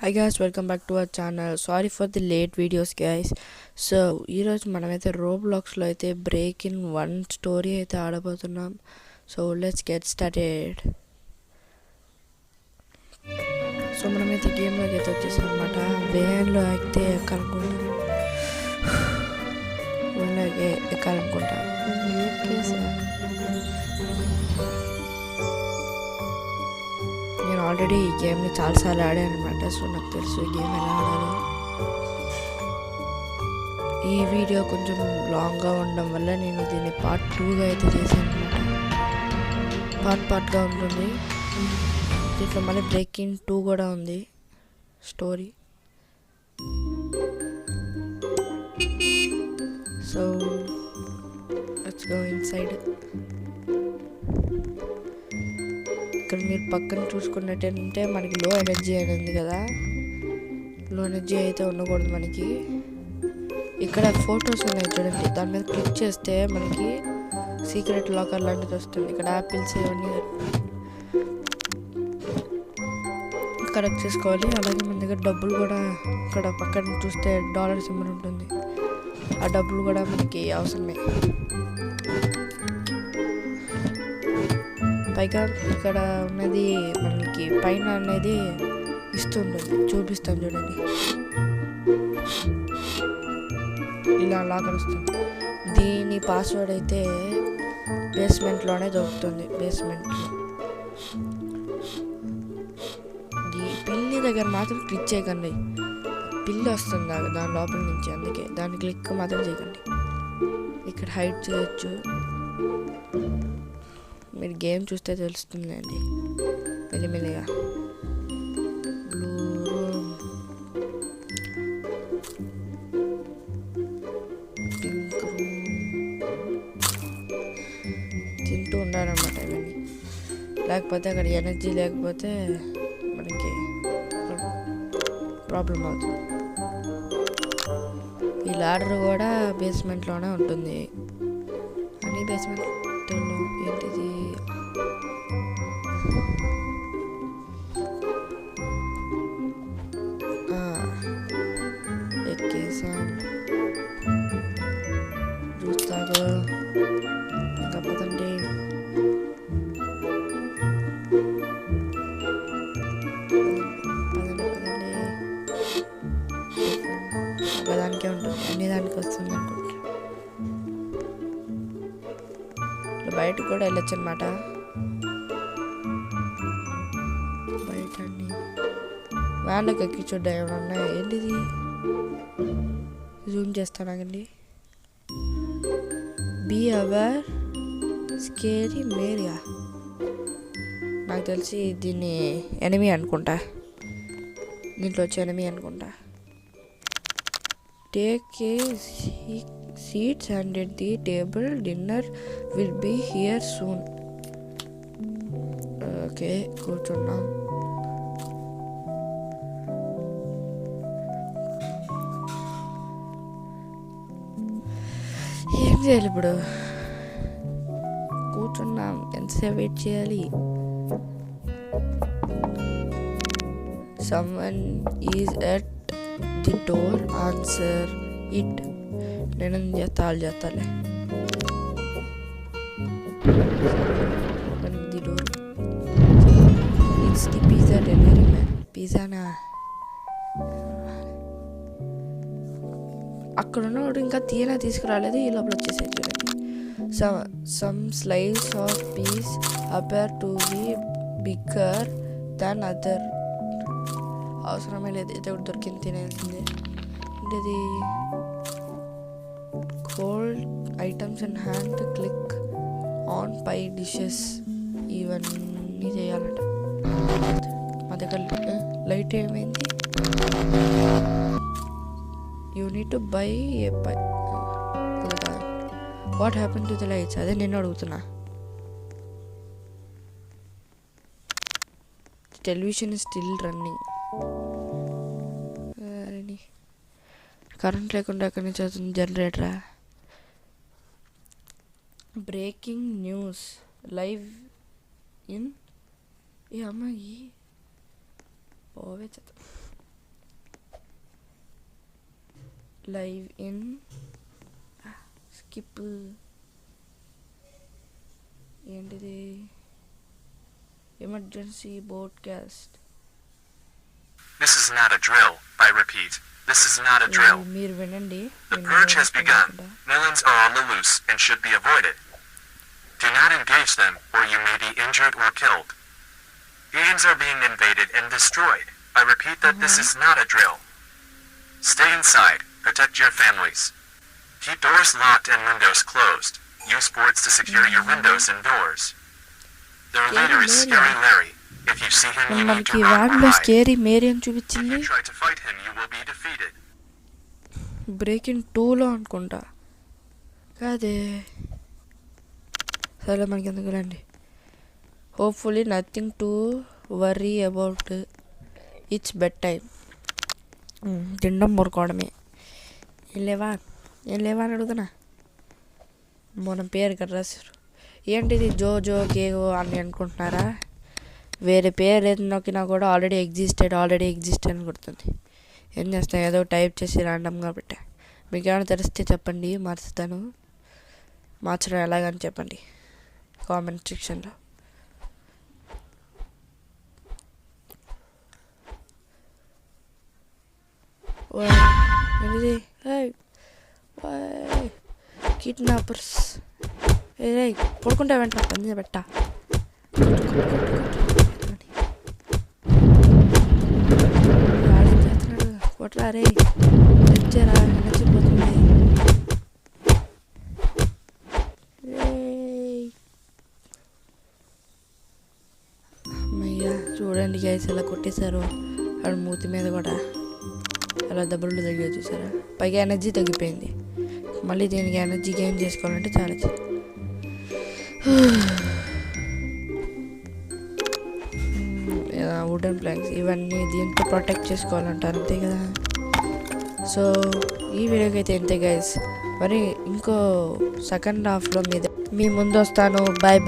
Hi guys, welcome back to our channel. Sorry for the late videos guys. So ఈరోజు మనమైతే రోబ్లాక్స్లో అయితే break in 1 story అయితే ఆడబోతున్నాం. So let's get started. So మనమైతే గేమ్లోకి అయితే వచ్చేసాం అనమాట. వేన్లో అయితే ఎక్కాలనుకుంటా నేను ఆల్రెడీ ఈ గేమ్ని చాలాసార్లు ఆడాను అనమాట. సో నాకు తెలుసు ఈ గేమ్ ఎలా ఆడాలో. ఈ వీడియో కొంచెం లాంగ్గా ఉండడం వల్ల నేను దీన్ని పార్ట్ 2గా అయితే చేశాను అనమాట. పార్ట్గా ఉంటుంది. దీంట్లో మళ్ళీ బ్రేకింగ్ 2 కూడా ఉంది story. So let's go inside. ఇక్కడ మీరు పక్కన చూసుకున్నట్టంటే మనకి లో ఎనర్జీ అని ఉంది కదా. లో ఎనర్జీ అయితే ఉండకూడదు మనకి. ఇక్కడ ఫొటోస్ ఉన్నాయి చూడండి, దాని మీద క్లిక్ చేస్తే మనకి సీక్రెట్ లాకర్ లాంటిది వస్తుంది. ఇక్కడ యాపిల్స్ ఇవన్నీ కరెక్ట్ చేసుకోవాలి. అలాగే మన దగ్గర డబ్బులు కూడా ఇక్కడ పక్కన చూస్తే డాలర్ సింబల్ ఉంటుంది. ఆ డబ్బులు కూడా మనకి అవసరమే. పైగా ఇక్కడ ఉన్నది మనకి పైన అనేది ఇస్తుంటుంది, చూపిస్తాను చూడండి. ఇలా లాకర్ వస్తుంది. దీని పాస్వర్డ్ అయితే బేస్మెంట్లోనే దొరుకుతుంది. బేస్మెంట్లో ఈ పిల్లి దగ్గర మాత్రం క్లిక్ చేయకండి. పిల్లి వస్తుంది దాని లోపల నుంచి, అందుకే దాన్ని క్లిక్ మాత్రం చేయకండి. ఇక్కడ హైడ్ చేయొచ్చు. మీరు గేమ్ చూస్తే తెలుస్తుందండి మెల్లిమెల్లిగా. బ్లూ రూమ్, పింక్ రూమ్ తింటూ ఉండాలన్నమాట ఇవన్నీ. లేకపోతే అక్కడ ఎనర్జీ లేకపోతే మనకి ప్రాబ్లం అవుతుంది. ఈ లాడర్ కూడా బేస్మెంట్లోనే ఉంటుంది. అని బేస్మెంట్లో ఏంటిది ఎక్కేసాం. చూస్తాడు ఇంకా పదండి. ఒకదానికే ఉంటుంది, అన్ని దానికి వస్తుంది అనుకుంటా. బయటకు కూడా వెళ్ళొచ్చు అనమాట. బయట అన్ని వ్యాన్లోకి ఎక్కి చూడ్డా ఏమైనా ఉన్నాయి. ఏంటిది జూమ్ చేస్తానండి. బీ అవర్ స్కేరీ మేరియా. నాకు తెలిసి దీన్ని ఎనిమీ అనుకుంటా. దీంట్లో వచ్చే ఎనిమీ అనుకుంటా. Take a seats and at the table, dinner will be here soon. Okay, కూర్చున్నాం. ఏం చేయాలి ఇప్పుడు? కూర్చున్నాం, ఎంతసేపు వెయిట్ చేయాలి? someone is at the door, answer it. నేను చేస్తాలే. The door. It's the pizza delivery man. పిజ్జానా? అక్కడ ఉన్నవాడు ఇంకా తీసుకురాలేదు. ఈ లోపల వచ్చేసాయి చూడండి. Some slice of piece appear to be bigger than other. అవసరమే లేదు, ఇది ఒకటి దొరికింది, తినేసింది. అంటే cold items and hand click on pie dishes. ఇవన్నీ చేయాలంట. మా దగ్గర లైట్ ఏమైంది? You need to buy a pie. What happen to the lights? అదే నేను అడుగుతున్నా. Television is still running. Current లేకుండా ఎక్కడి నుంచి అవుతుంది? జనరేటరా? బ్రేకింగ్ న్యూస్ లైవ్ ఇన్ ఈ అమ్మాయి పోవే లైవ్ ఇన్ స్కిప్ ఏంటిది emergency broadcast. This is not a drill. I repeat, this is not a drill. మీరు వినండి. The purge has begun. Villains are on the loose and should be avoided. Do not engage them, or you may be injured or killed. Games are being invaded and destroyed. I repeat that this is not a drill. Stay inside. Protect your families. Keep doors locked and windows closed. Use boards to secure your windows and doors. Their leader is Scary Larry. If you see him, you need మనకి to run వాడిలో away. Scary Mary అని If చూపించింది. you try to fight him, you will be defeated. Breaking 2లో అనుకుంటా కాదే. సరే మనకి ఎందుకు రండి. Hopefully nothing to worry about. It's bed time. తినడం మురుకోవడమే. ఏం లేవా అని అడుగుతున్నా. మనం పేరు కదా రాశారు. ఏంటిది జో గేగో అని అనుకుంటున్నారా? వేరే పేరు ఏది నొక్కినా కూడా ఆల్రెడీ ఎగ్జిస్టెడ్ అని కొడుతుంది. ఏం చేస్తాను, ఏదో టైప్ చేసి రాండమ్గా పెట్టా. మీకు ఏమైనా తెలిస్తే చెప్పండి, మార్చుతాను. మార్చడం ఎలాగని చెప్పండి కామెంట్ సెక్షన్లో. ఏంటిది కిడ్నాపర్స్. ఏ పడుకుంటా వెంట పని పెట్టా. కొట్రా రే, తెచ్చారా నచ్చిపోతుంది. అమ్మయ్యా చూడండి గైస్ ఎలా కొట్టేశారు. వాడు మూతి మీద కూడా అలా దెబ్బలు తగ్గి చూసారా. పైగా ఎనర్జీ తగ్గిపోయింది. మళ్ళీ దీనికి ఎనర్జీ గెయిన్ చేసుకోవాలంటే చాలా వుడెన్ ప్లాంక్స్ ఇవన్నీ దీంతో ప్రొటెక్ట్ చేసుకోవాలంటారు, అంతే కదా. సో ఈ వీడియోకి అయితే ఇంతే గైస్. మరి ఇంకో సెకండ్ హాఫ్లో మీ ముందు వస్తాను. బాయ్.